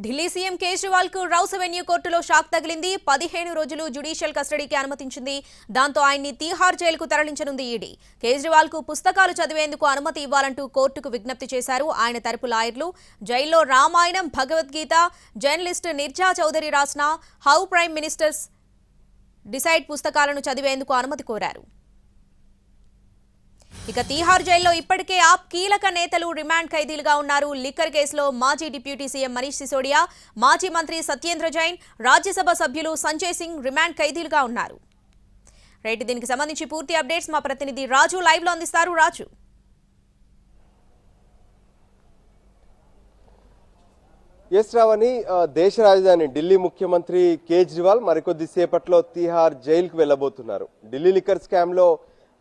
Delhi CM Kejriwal కు rows avenue కోర్టులో shock తగిలింది. 15 రోజులు జ్యుడిషియల్ కస్టడీకి అనుమతించింది. దాంతో ఆయన్ని తీహార్ జైలుకు తరలించనుంది ఈడీ. కేజ్రీవాల్ కు పుస్తకాలు చదివేందుకు అనుమతి ఇవ్వాలంటూ కోర్టుకు విజ్ఞప్తి చేశారు ఆయన తరపు లాయర్లు. జైల్లో రామాయణం, భగవద్గీత, జర్నలిస్ట్ నిర్జా చౌదరి రాసిన హౌ ప్రైమ్ మినిస్టర్స్ డిసైడ్ పుస్తకాలను చదివేందుకు అనుమతి కోరారు. ఇక తీహార్ జైల్లో ఇప్పటికే ఆప్ కీలక నేతలు రిమాండ్ ఖైదీలుగా ఉన్నారు. లిక్కర్ కేసులో మాజీ డిప్యూటీ సీఎం మనీష్ సిసోడియా, మాజీ మంత్రి సత్యేంద్ర జైన్, రాజ్యసభ సభ్యులు సంజయ్ సింగ్ రిమాండ్ ఖైదీలుగా ఉన్నారు. రైట్, దీనికి సంబంధించి పూర్తి అప్డేట్స్ మా ప్రతినిధి రాజు లైవ్ లో అందిస్తారు. రాజు, రావని దేశ రాజధాని ఢిల్లీ ముఖ్యమంత్రి కేజ్రీవాల్ మరికొద్ది సేపట్లో తీహార్ జైలుకు వెళ్లబోతున్నారు. ఢిల్లీ లిక్కర్ స్కామ్ లో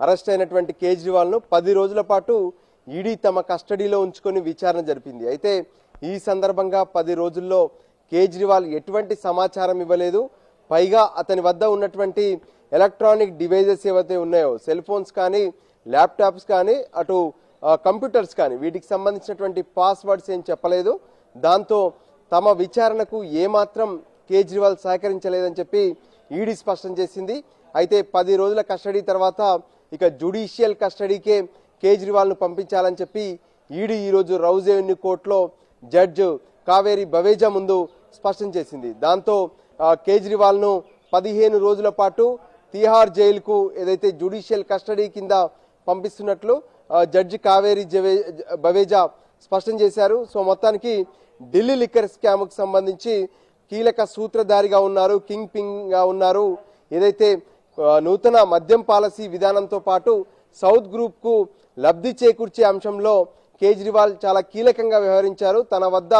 అరెస్ట్ అయినటువంటి కేజ్రీవాల్ ను 10 రోజుల పాటు ఈడీ తమ కస్టడీలో ఉంచుకొని విచారణ జరిపింది. అయితే ఈ సందర్భంగా 10 రోజుల్లో కేజ్రీవాల్ ఎటువంటి సమాచారం ఇవ్వలేదు. పైగా అతని వద్ద ఉన్నటువంటి ఎలక్ట్రానిక్ డివైజెస్ ఏవైతే ఉన్నాయో, సెల్ ఫోన్స్ కానీ, ల్యాప్టాప్స్ కానీ, అటు కంప్యూటర్స్ కానీ, వీటికి సంబంధించినటువంటి పాస్వర్డ్స్ ఏం చెప్పలేదు. దాంతో తమ విచారణకు ఏమాత్రం కేజ్రీవాల్ సహకరించలేదని చెప్పి ఈడీ స్పష్టం చేసింది. అయితే 10 రోజుల కస్టడీ తర్వాత ఇక జ్యుడిషియల్ కస్టడీకే కేజ్రీవాల్ ను పంపించాలని చెప్పి ఈడీ ఈరోజు రౌస్ అవెన్యూ కోర్టులో జడ్జ్ కావేరి బవేజా ముందు స్పష్టం చేసింది. దాంతో కేజ్రీవాల్ ను 15 రోజుల పాటు తీహార్ జైలుకు ఏదైతే జ్యుడిషియల్ కస్టడీ కింద పంపిస్తున్నట్లు జడ్జి కావేరి బవేజా స్పష్టం చేశారు. సో మొత్తానికి ఢిల్లీ లిక్కర్ స్కామ్ కు సంబంధించి కీలక సూత్రధారిగా ఉన్నారు, కింగ్ పింగ్ గా ఉన్నారు. ఏదైతే నూతన మద్యం పాలసీ విధానంతో పాటు సౌత్ గ్రూప్ కు లబ్ధి చేకూర్చే అంశంలో కేజ్రీవాల్ చాలా కీలకంగా వ్యవహరించారు. తన వద్ద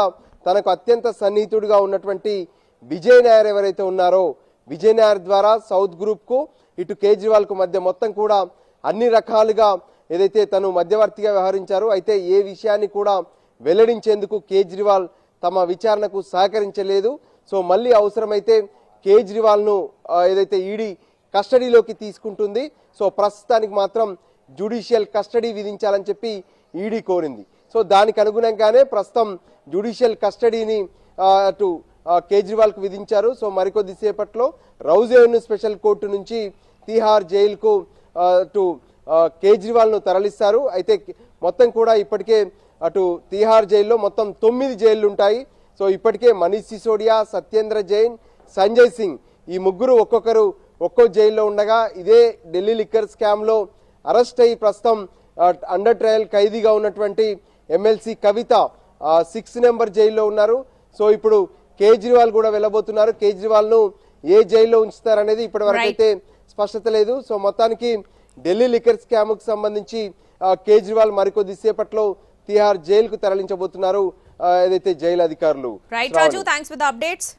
తనకు అత్యంత సన్నిహితుడిగా ఉన్నటువంటి విజయ్ నాయర్ ఎవరైతే ఉన్నారో, విజయ్ నాయర్ ద్వారా సౌత్ గ్రూప్ కు ఇటు కేజ్రీవాల్ కు మధ్య మొత్తం కూడా అన్ని రకాలుగా ఏదైతే తను మధ్యవర్తిగా వ్యవహరించారు. అయితే ఏ విషయాన్ని కూడా వెల్లడించేందుకు కేజ్రీవాల్ తమ విచారణకు సహకరించలేదు. సో మళ్ళీ అవసరమైతే కేజ్రీవాల్ ను ఏదైతే ఈడీ కస్టడీలోకి తీసుకుంటుంది. సో ప్రస్తుతానికి మాత్రం జ్యుడిషియల్ కస్టడీ విధించాలని చెప్పి ఈడీ కోరింది. సో దానికి అనుగుణంగానే ప్రస్తుతం జ్యుడిషియల్ కస్టడీని అటు కేజ్రీవాల్ కు విధించారు. సో మరికొద్ది సేపట్లో రౌస్ అవెన్యూ స్పెషల్ కోర్టు నుంచి తీహార్ జైలుకు అటు కేజ్రీవాల్ ను తరలిస్తారు. అయితే మొత్తం కూడా ఇప్పటికే అటు తీహార్ జైల్లో మొత్తం 9 జైళ్లు ఉంటాయి. సో ఇప్పటికే మనీష్ సిసోడియా, సత్యేంద్ర జైన్, సంజయ్ సింగ్ ఈ ముగ్గురు ఒక్కో జైల్లో ఉండగా, ఇదే ఢిల్లీ లిక్కర్ స్కామ్ లో అరెస్ట్ అయ్యి ప్రస్తుతం అండర్ ట్రయల్ ఖైదీగా ఉన్నటువంటి ఎమ్మెల్సీ కవిత 6 నెంబర్ జైల్లో ఉన్నారు. సో ఇప్పుడు కేజ్రీవాల్ కూడా వెళ్ళబోతున్నారు. కేజ్రీవాల్ ను ఏ జైల్లో ఉంచుతారనేది ఇప్పటి వరకు అయితే స్పష్టత లేదు. సో మొత్తానికి ఢిల్లీ లిక్కర్ స్కామ్ కు సంబంధించి కేజ్రీవాల్ మరికొద్ది సేపట్లో తీహార్ జైలుకు తరలించబోతున్నారు ఏదైతే జైలు అధికారులు. Right Raju, thanks for the updates.